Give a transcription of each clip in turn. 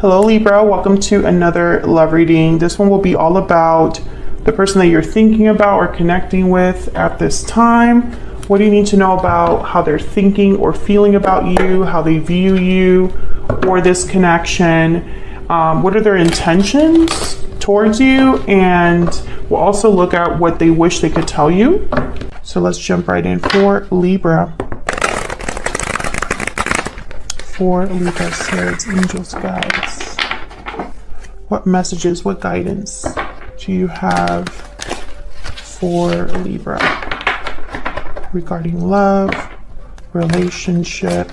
Hello Libra, welcome to another love reading. This one will be all about the person that you're thinking about or connecting with at this time. What do you need to know about how they're thinking or feeling about you, how they view you or this connection? What are their intentions towards you? And we'll also look at what they wish they could tell you. So let's jump right in for Libra. For Libra, spirits, angels, guides. What messages, what guidance do you have for Libra regarding love, relationship?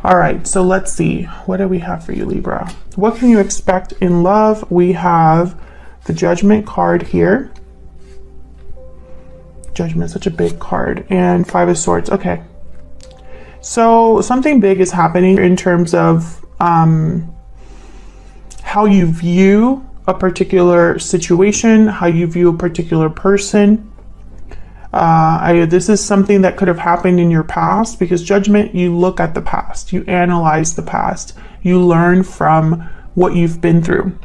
All right, so let's see. What do we have for you, Libra? What can you expect in love? We have the Judgment card here. Judgment, such a big card. And Five of Swords. Okay. So something big is happening in terms of how you view a particular situation, how you view a particular person. This is something that could have happened in your past, because Judgment, you look at the past, you analyze the past, you learn from what you've been through,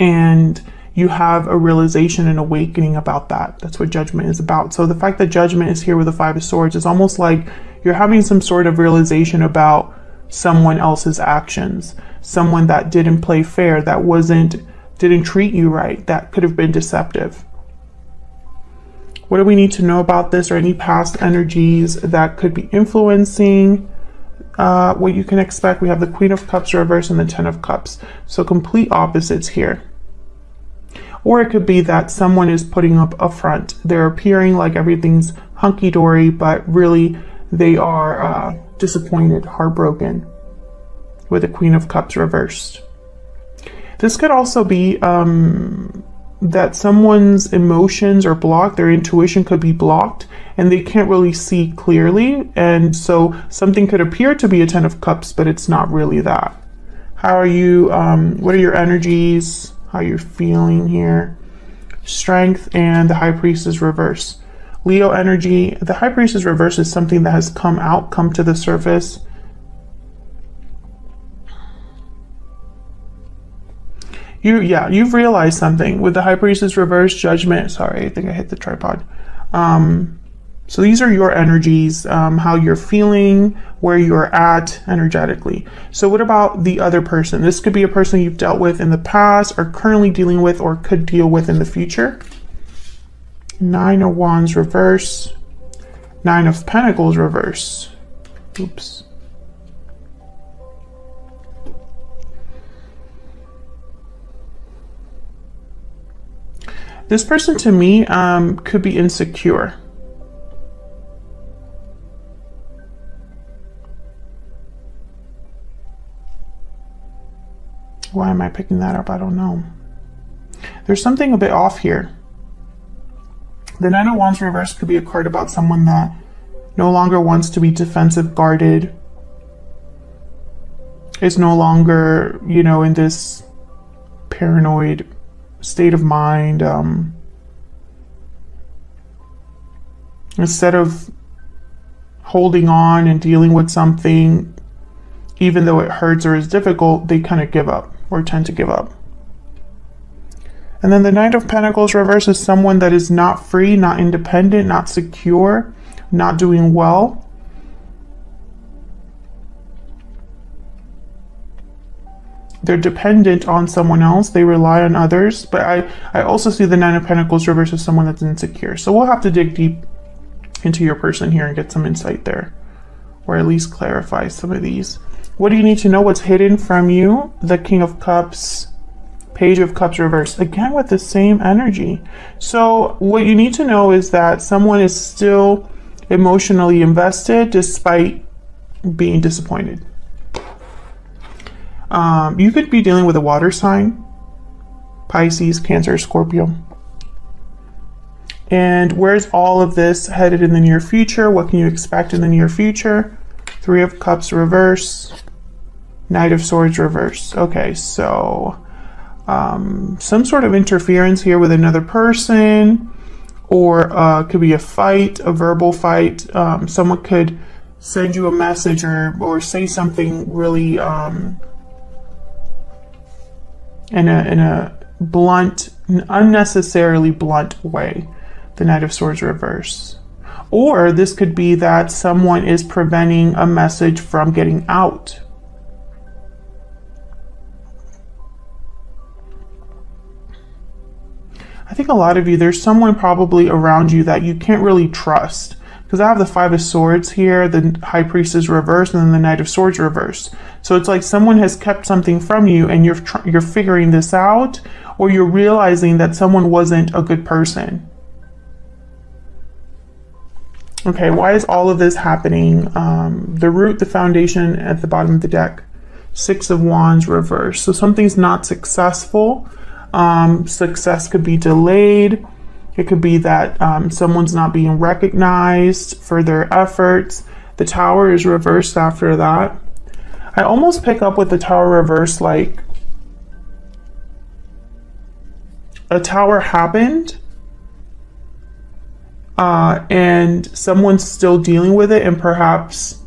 and you have a realization and awakening about that. That's what Judgment is about. So the fact that Judgment is here with the Five of Swords is almost like you're having some sort of realization about someone else's actions, someone that didn't play fair, that didn't treat you right, that could have been deceptive. What do we need to know about this, or any past energies that could be influencing what you can expect? We have the Queen of Cups reversed and the Ten of Cups. So complete opposites here. Or it could be that someone is putting up a front. They're appearing like everything's hunky-dory, but really they are disappointed, heartbroken, with the Queen of Cups reversed. This could also be that someone's emotions are blocked, their intuition could be blocked, and they can't really see clearly. And so something could appear to be a Ten of Cups, but it's not really that. How are you? What are your energies? How you're feeling here? Strength and the High Priestess reverse. Leo energy. The High Priestess reverse is something that has come to the surface. You've realized something with the High Priestess reverse. Judgment. Sorry, I think I hit the tripod. So these are your energies, how you're feeling, where you're at energetically. So what about the other person? This could be a person you've dealt with in the past, or currently dealing with, or could deal with in the future. Nine of Wands reverse. Nine of Pentacles reverse. Oops. This person to me could be insecure. Why am I picking that up? I don't know. There's something a bit off here. The Nine of Wands reverse could be a card about someone that no longer wants to be defensive, guarded. Is no longer, in this paranoid state of mind. Instead of holding on and dealing with something, even though it hurts or is difficult, they kind of give up, or tend to give up. And then the Knight of Pentacles reverse is someone that is not free, not independent, not secure, not doing well. They're dependent on someone else. They rely on others. But I also see the Nine of Pentacles reverse as someone that's insecure. So we'll have to dig deep into your person here and get some insight there, or at least clarify some of these. What do you need to know? What's hidden from you? The King of Cups, Page of Cups reverse, again with the same energy. So what you need to know is that someone is still emotionally invested despite being disappointed. You could be dealing with a water sign, Pisces, Cancer, Scorpio. And where's all of this headed in the near future? What can you expect in the near future? Three of Cups reverse, Knight of Swords reverse. Okay, so some sort of interference here with another person, or could be a fight, a verbal fight. Someone could send you a message or say something really in a blunt, unnecessarily blunt way. The Knight of Swords reverse. Or this could be that someone is preventing a message from getting out. I think a lot of you, there's someone probably around you that you can't really trust. Because I have the Five of Swords here, the High Priestess reverse, and then the Knight of Swords reverse. So it's like someone has kept something from you and you're figuring this out, or you're realizing that someone wasn't a good person. Okay, why is all of this happening? The root, the foundation at the bottom of the deck. Six of Wands reverse. So something's not successful. Success could be delayed. It could be that someone's not being recognized for their efforts. The Tower is reversed after that. I almost pick up with the Tower reversed like a tower happened and someone's still dealing with it and perhaps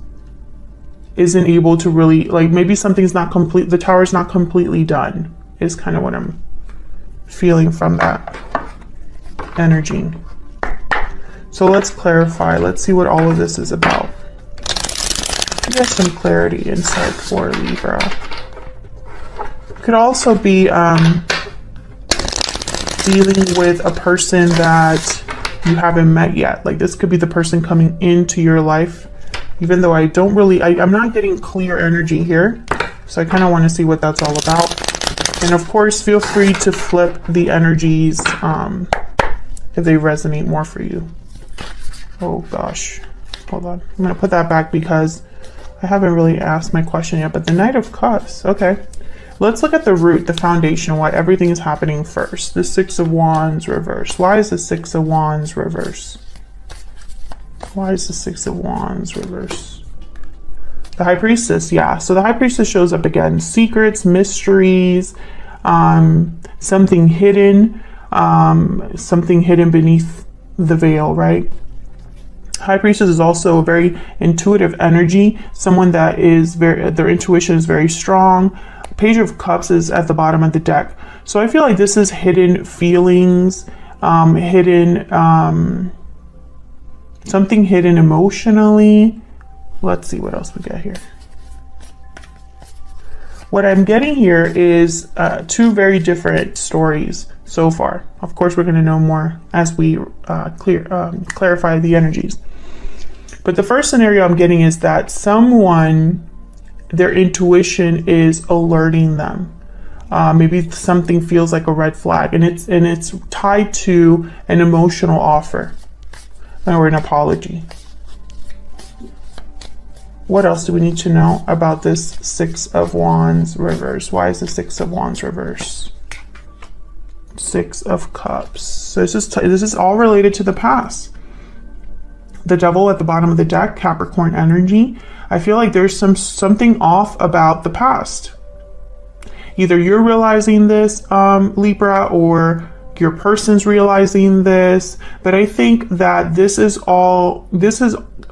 isn't able to really, like maybe something's not complete, the tower's not completely done is kind of what I'm feeling from that energy. So let's clarify. Let's see what all of this is about. There's some clarity inside for Libra. Could also be dealing with a person that you haven't met yet. Like this could be the person coming into your life, even though I don't really, I'm not getting clear energy here. So I kind of want to see what that's all about. And of course, feel free to flip the energies if they resonate more for you. Oh gosh, hold on. I'm going to put that back because I haven't really asked my question yet, but the Knight of Cups, okay. Let's look at the root, the foundation, why everything is happening first. The Six of Wands reverse. Why is the Six of Wands reverse? Why is the Six of Wands reverse? The High Priestess, yeah. So the High Priestess shows up again. Secrets, mysteries, something hidden beneath the veil, right? High Priestess is also a very intuitive energy. Someone that is their intuition is very strong. Page of Cups is at the bottom of the deck. So I feel like this is hidden feelings, something hidden emotionally. Let's see what else we get here. What I'm getting here is two very different stories so far. Of course, we're going to know more as we clarify the energies. But the first scenario I'm getting is that someone, their intuition is alerting them. Maybe something feels like a red flag, and it's tied to an emotional offer or an apology. What else do we need to know about this Six of Wands reverse? Why is the Six of Wands reverse? Six of Cups. So this is all related to the past. The Devil at the bottom of the deck, Capricorn energy. I feel like there's something off about the past. Either you're realizing this, Libra, or your person's realizing this. But I think that this is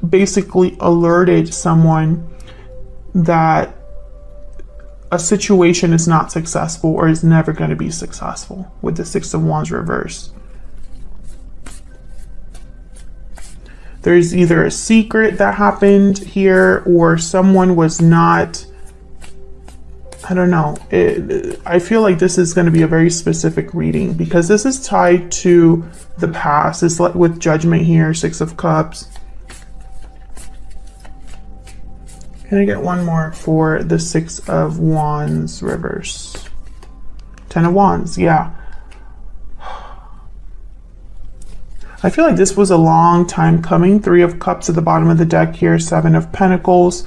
basically alerted someone that a situation is not successful or is never going to be successful with the Six of Wands reverse. There's either a secret that happened here or someone was not, I don't know. I feel like this is going to be a very specific reading because this is tied to the past. It's like with Judgment here, Six of Cups. Can I get one more for the Six of Wands reverse? Ten of Wands, yeah. I feel like this was a long time coming. Three of Cups at the bottom of the deck here, Seven of Pentacles.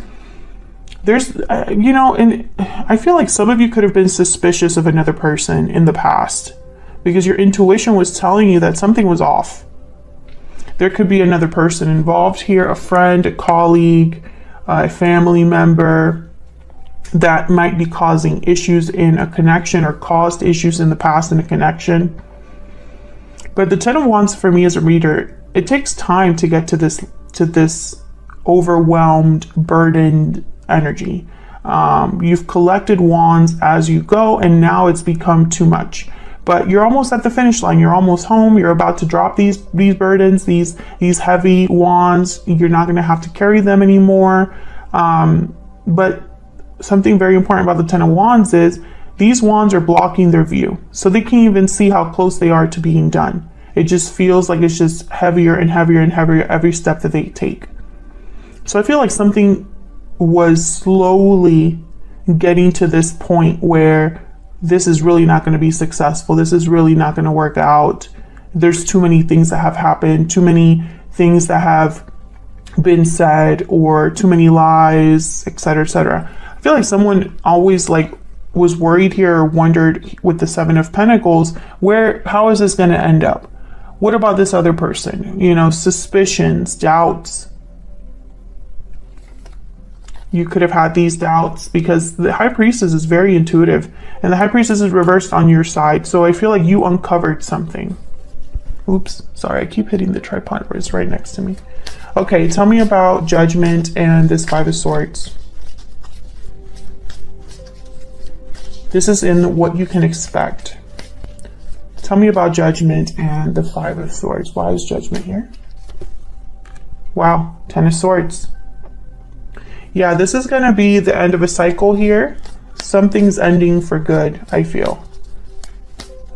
There's, you know, and I feel like some of you could have been suspicious of another person in the past because your intuition was telling you that something was off. There could be another person involved here, a friend, a colleague, a family member that might be causing issues in a connection or caused issues in the past in a connection. But the Ten of Wands for me as a reader, it takes time to get to this overwhelmed, burdened energy. You've collected wands as you go, and now it's become too much. But you're almost at the finish line. You're almost home. You're about to drop these burdens, these heavy wands. You're not going to have to carry them anymore. But something very important about the Ten of Wands is these wands are blocking their view. So they can't even see how close they are to being done. It just feels like it's just heavier and heavier and heavier every step that they take. So I feel like something was slowly getting to this point where this is really not going to be successful. This is really not going to work out. There's too many things that have happened, too many things that have been said, or too many lies, etc., etc. I feel like someone always was worried here or wondered with the Seven of Pentacles, how is this going to end up? What about this other person? You know, suspicions, doubts. You could have had these doubts because the High Priestess is very intuitive, and the High Priestess is reversed on your side. So I feel like you uncovered something. Oops, sorry, I keep hitting the tripod where it's right next to me. Okay, tell me about Judgment and this Five of Swords. This is in what you can expect. Tell me about Judgment and the Five of Swords. Why is Judgment here? Wow, Ten of Swords. Yeah, this is going to be the end of a cycle here. Something's ending for good, I feel.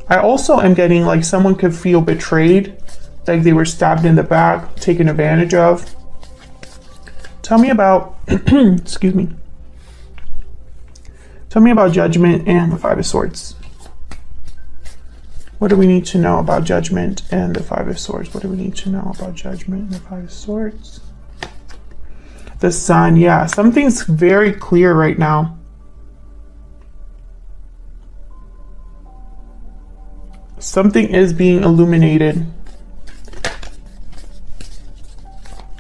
I also am getting like someone could feel betrayed, like they were stabbed in the back, taken advantage of. Tell me about, excuse me. Tell me about Judgment and the Five of Swords. What do we need to know about Judgment and the Five of Swords? What do we need to know about Judgment and the Five of Swords? The Sun, yeah, something's very clear right now. Something is being illuminated.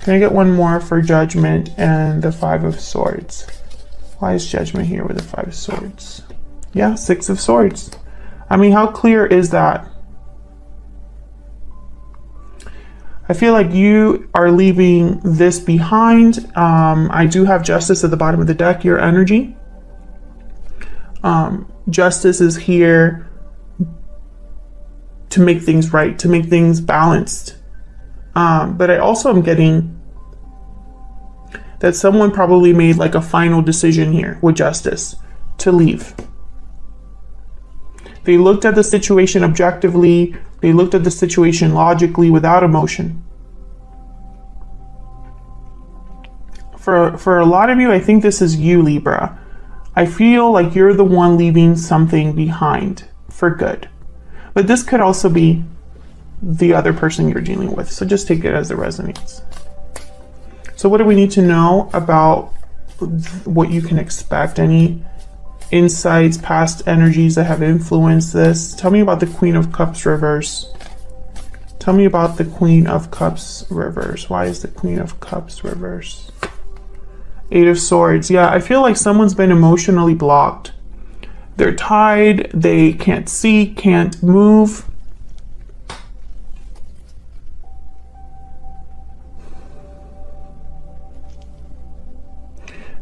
Can I get one more for Judgment and the Five of Swords? Why is Judgment here with the Five of Swords? Yeah, Six of Swords. I mean, how clear is that? I feel like you are leaving this behind. I do have Justice at the bottom of the deck, your energy. Justice is here to make things right, to make things balanced. But I also am getting that someone probably made like a final decision here with Justice to leave. They looked at the situation objectively. They looked at the situation logically without emotion. For a lot of you, I think this is you, Libra. I feel like you're the one leaving something behind for good. But this could also be the other person you're dealing with. So just take it as it resonates. So what do we need to know about what you can expect? Any insights, past energies that have influenced this? Tell me about the Queen of Cups reverse. Tell me about the Queen of Cups reverse. Why is the Queen of Cups reverse? Eight of Swords. Yeah, I feel like someone's been emotionally blocked. They're tied. They can't see, can't move.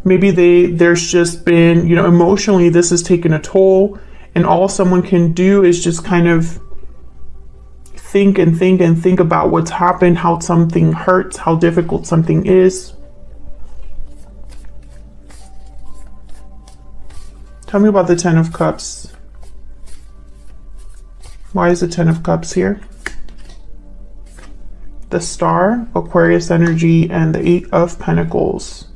Maybe there's just been, you know, emotionally this has taken a toll, and all someone can do is just kind of think and think and think about what's happened, how something hurts, how difficult something is. Tell me about the Ten of Cups. Why is the Ten of Cups here? The Star, Aquarius energy, and the Eight of Pentacles.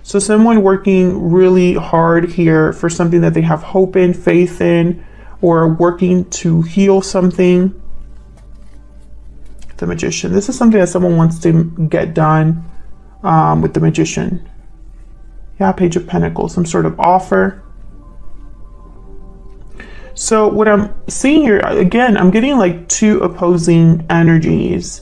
So someone working really hard here for something that they have hope in, faith in, or working to heal something. The Magician. This is something that someone wants to get done with the Magician. Yeah, Page of Pentacles, some sort of offer. So what I'm seeing here, again, I'm getting like two opposing energies.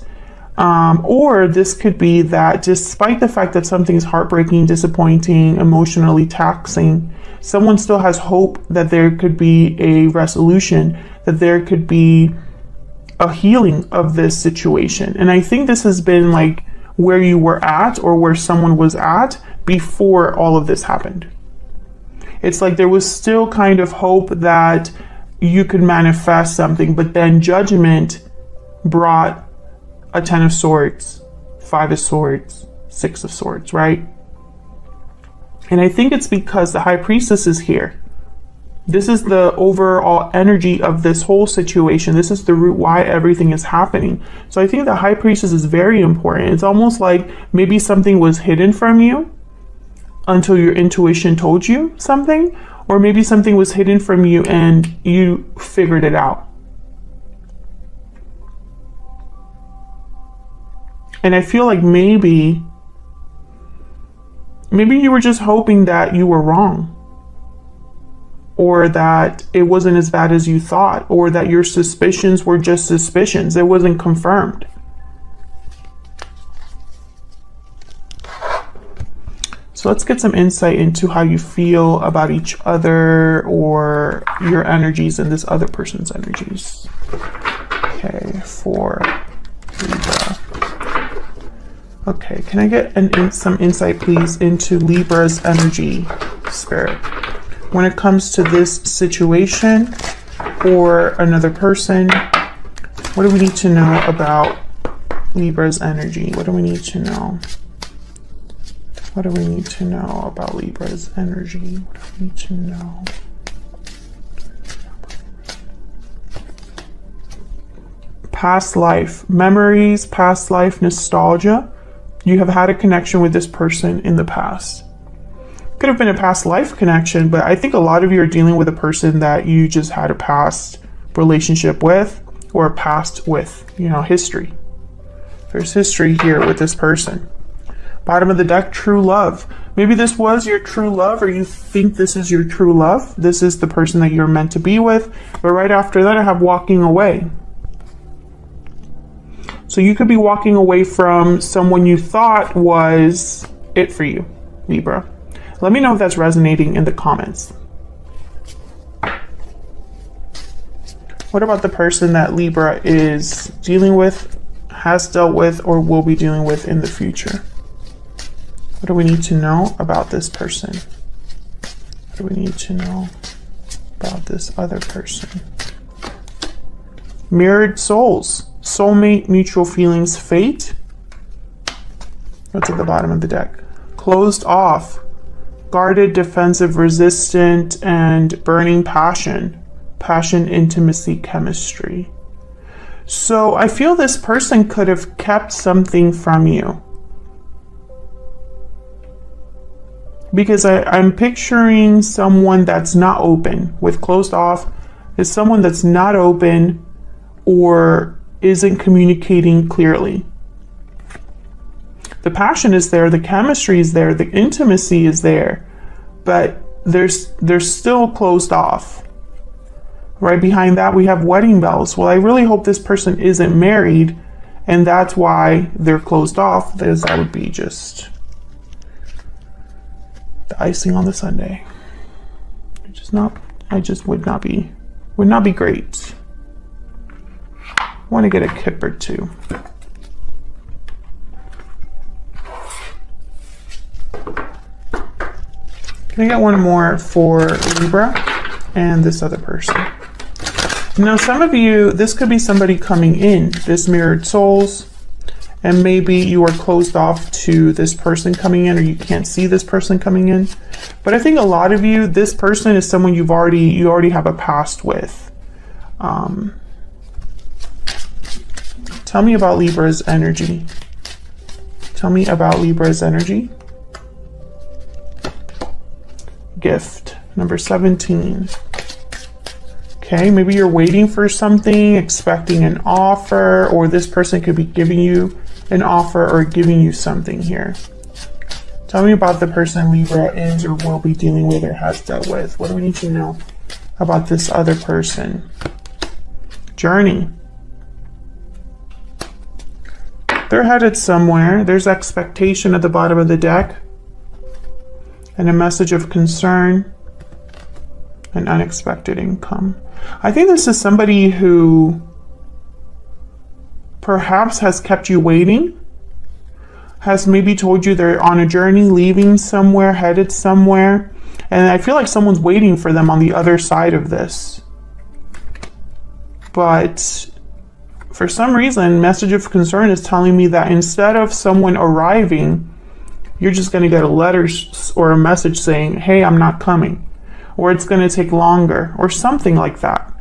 Or this could be that despite the fact that something's heartbreaking, disappointing, emotionally taxing, someone still has hope that there could be a resolution, that there could be a healing of this situation. And I think this has been like where you were at, or where someone was at before all of this happened. It's like there was still kind of hope that you could manifest something, but then judgment brought a 10 of swords, 5 of swords, 6 of swords, right? And I think it's because the high priestess is here. This is the overall energy of this whole situation. This is the root why everything is happening. So I think the high priestess is very important. It's almost like maybe something was hidden from you until your intuition told you something, or maybe something was hidden from you and you figured it out. And I feel like maybe you were just hoping that you were wrong, or that it wasn't as bad as you thought, or that your suspicions were just suspicions. It wasn't confirmed. So let's get some insight into how you feel about each other or your energies and this other person's energies. Okay, for Libra. Okay, can I get some insight, please, into Libra's energy, Spirit? When it comes to this situation or another person, what do we need to know about Libra's energy? What do we need to know? What do we need to know about Libra's energy? What do we need to know? Past life, memories, past life, nostalgia. You have had a connection with this person in the past. Could have been a past life connection, but I think a lot of you are dealing with a person that you just had a past relationship with, or a past with, history. There's history here with this person. Bottom of the deck, true love. Maybe this was your true love, or you think this is your true love. This is the person that you're meant to be with. But right after that, I have walking away. So you could be walking away from someone you thought was it for you, Libra. Let me know if that's resonating in the comments. What about the person that Libra is dealing with, has dealt with, or will be dealing with in the future? What do we need to know about this person? What do we need to know about this other person? Mirrored souls, soulmate, mutual feelings, fate. What's at the bottom of the deck? Closed off, guarded, defensive, resistant, and burning passion. Passion, intimacy, chemistry. So I feel this person could have kept something from you. Because I'm picturing someone that's not open. With closed off is someone that's not open or isn't communicating clearly. The passion is there, the chemistry is there, the intimacy is there, but they're still closed off. Right behind that we have wedding bells. Well, I really hope this person isn't married, and that's why they're closed off, because that would be just the icing on the sundae. Would not be great. I want to get a kip or two. Can I get one more for Libra and this other person? Now, some of you, this could be somebody coming in, this mirrored souls, and maybe you are closed off to this person coming in, or you can't see this person coming in. But I think a lot of you, this person is someone you already have a past with. Tell me about Libra's energy. Tell me about Libra's energy. Gift, number 17. Okay, maybe you're waiting for something, expecting an offer, or this person could be giving you an offer or giving you something here. Tell me about the person Libra is or will be dealing with or has dealt with. What do we need to know about this other person? Journey. They're headed somewhere. There's expectation at the bottom of the deck. And a message of concern and unexpected income. I think this is somebody who perhaps has kept you waiting, has maybe told you they're on a journey, leaving somewhere, headed somewhere, And I feel like someone's waiting for them on the other side of this. But for some reason, message of concern is telling me that instead of someone arriving, you're just going to get a letter or a message saying, hey, I'm not coming, or it's going to take longer, or something like that.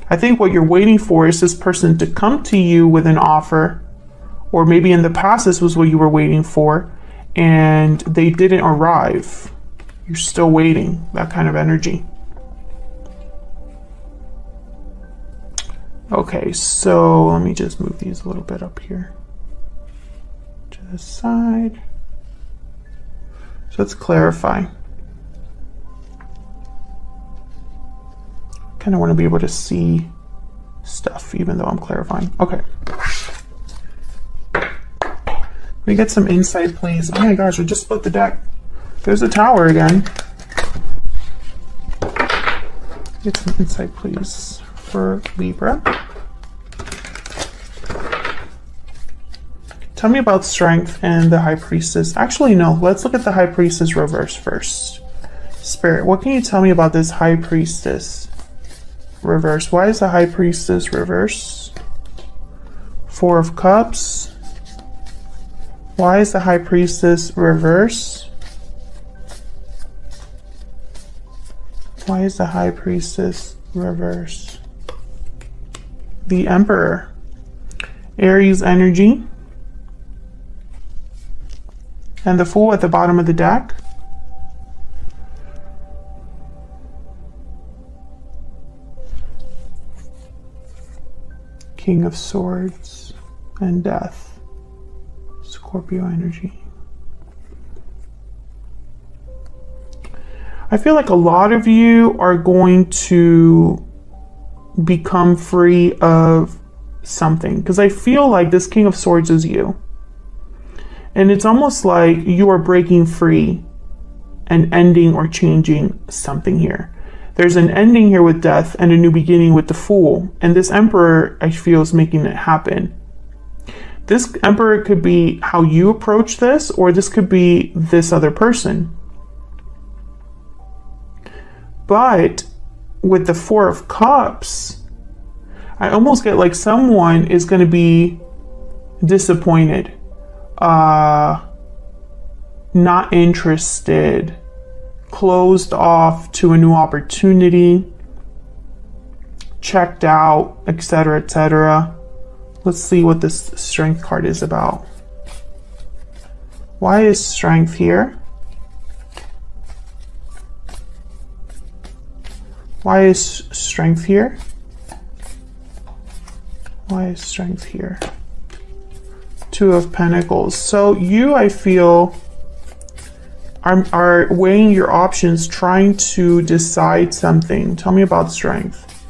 I think what you're waiting for is this person to come to you with an offer, or maybe in the past this was what you were waiting for and they didn't arrive. You're still waiting, that kind of energy. Okay, so let me just move these a little bit up here to the side. So let's clarify. Kind of want to be able to see stuff even though I'm clarifying. Okay. Let me get some insight, please. Oh my gosh, I just split the deck. There's the Tower again. Get some insight, please, for Libra. Tell me about Strength and the High Priestess. Actually, no. Let's look at the High Priestess reverse first. Spirit, what can you tell me about this High Priestess reverse? Why is the High Priestess reverse? Four of Cups. Why is the High Priestess reverse? Why is the High Priestess reverse? The Emperor. Aries energy. And the Fool at the bottom of the deck. King of Swords and Death. Scorpio energy. I feel like a lot of you are going to become free of something, because I feel like this King of Swords is you. And it's almost like you are breaking free and ending or changing something here. There's an ending here with Death and a new beginning with the Fool. And this Emperor, I feel, is making it happen. This Emperor could be how you approach this, or this could be this other person. But with the Four of Cups, I almost get like someone is going to be disappointed, not interested, closed off to a new opportunity, checked out, etc., etc. Let's see what this Strength card is about. Why is Strength here? Why is Strength here? Why is Strength here? Two of Pentacles. So you, I feel, are weighing your options, trying to decide something. Tell me about Strength.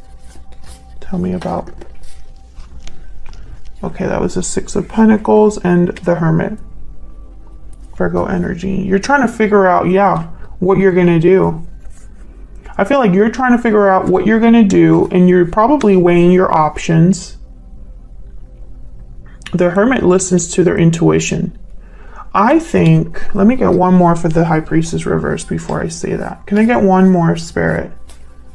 Tell me about... Okay, that was the Six of Pentacles and the Hermit. Virgo energy. You're trying to figure out, yeah, what you're going to do. I feel like you're trying to figure out what you're going to do, and you're probably weighing your options. The Hermit listens to their intuition. I think, let me get one more for the High Priestess reverse before I say that. Can I get one more, Spirit,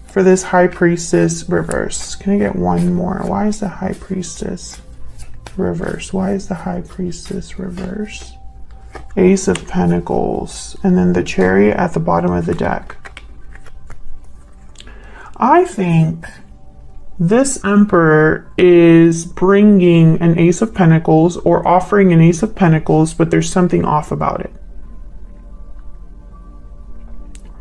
for this High Priestess reverse? Can I get one more? Why is the High Priestess reverse? Why is the High Priestess reverse? Ace of Pentacles, and then the Chariot at the bottom of the deck. I think this Emperor is bringing an Ace of Pentacles or offering an Ace of Pentacles, but there's something off about it.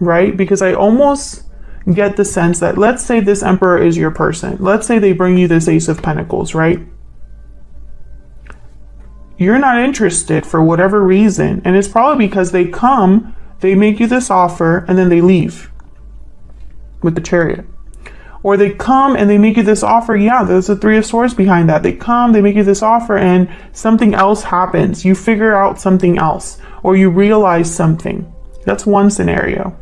Right? Because I almost get the sense that, let's say this Emperor is your person. Let's say they bring you this Ace of Pentacles, right? You're not interested for whatever reason. And it's probably because they come, they make you this offer, and then they leave with the Chariot. Or they come and they make you this offer. Yeah, there's the Three of Swords behind that. They come, they make you this offer, and something else happens. You figure out something else, or you realize something. That's one scenario.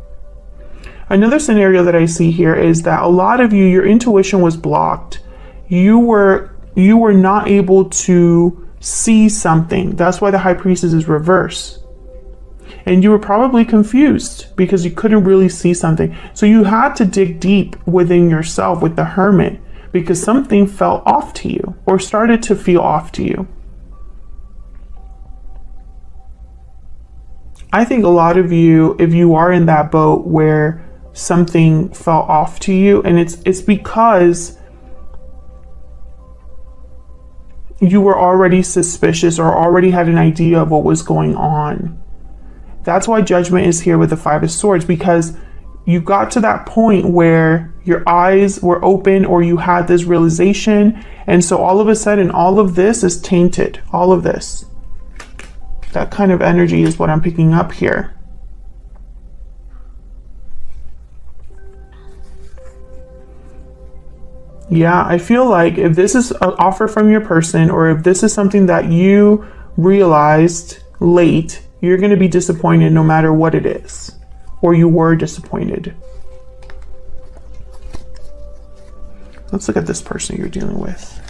Another scenario that I see here is that a lot of you, your intuition was blocked. You were not able to see something. That's why the High Priestess is reversed. And you were probably confused because you couldn't really see something. So you had to dig deep within yourself with the Hermit because something felt off to you or started to feel off to you. I think a lot of you, if you are in that boat where something fell off to you, and it's because you were already suspicious or already had an idea of what was going on. That's why Judgment is here with the Five of Swords, because you got to that point where your eyes were open or you had this realization, and so all of a sudden all of this is tainted. All of this. That kind of energy is what I'm picking up here. Yeah, I feel like if this is an offer from your person, or if this is something that you realized late, you're going to be disappointed no matter what it is, or you were disappointed. Let's look at this person you're dealing with.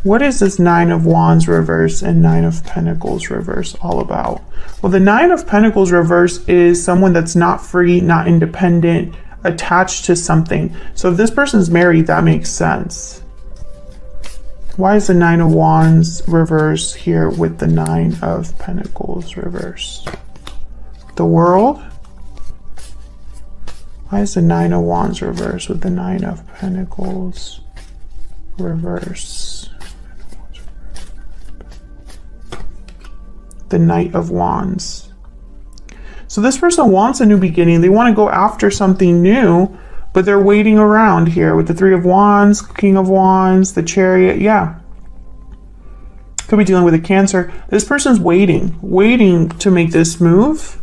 What is this Nine of Wands reverse and Nine of Pentacles reverse all about? Well, the Nine of Pentacles reverse is someone that's not free, not independent, attached to something. So if this person's married, that makes sense. Why is the Nine of Wands reverse here with the Nine of Pentacles reverse? The World? Why is the Nine of Wands reverse with the Nine of Pentacles reverse? The Knight of Wands. So this person wants a new beginning. They want to go after something new, but they're waiting around here with the Three of Wands, King of Wands, the Chariot. Yeah. Could be dealing with a Cancer. This person's waiting to make this move.